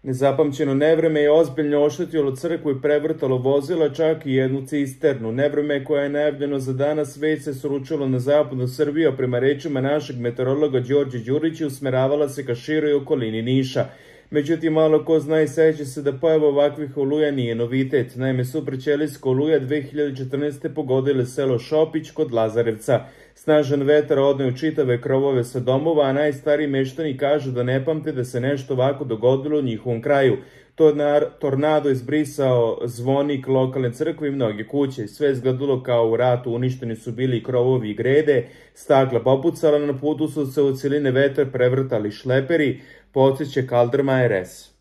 Nezapamćeno nevreme je ozbiljno oštetilo crkvu i prevrtalo vozila, čak i jednu cisternu. Nevreme koje je najavljeno za danas već se sručilo na zapadnu Srbiju, a prema rečima našeg meteorologa Đorđe Đurića usmeravala se ka široj okolini Niša. Međutim, malo ko zna i seća se da pojava ovakvih oluja nije novitet. Naime, supraćelijska oluja 2014. pogodile selo Šopić kod Lazarevca. Snažan vetar odneo čitave krovove sa domova, a najstariji meštani kažu da ne pamte da se nešto ovako dogodilo u njihovom kraju. Tornado izbrisao zvonik lokalne crkve i mnoge kuće. Sve izgledalo kao u ratu, uništeni su bili krovovi i grede, stakla popucala, na putu su se u cijeline vetar prevrtali šleperi, podsjeća Kaldrma RS.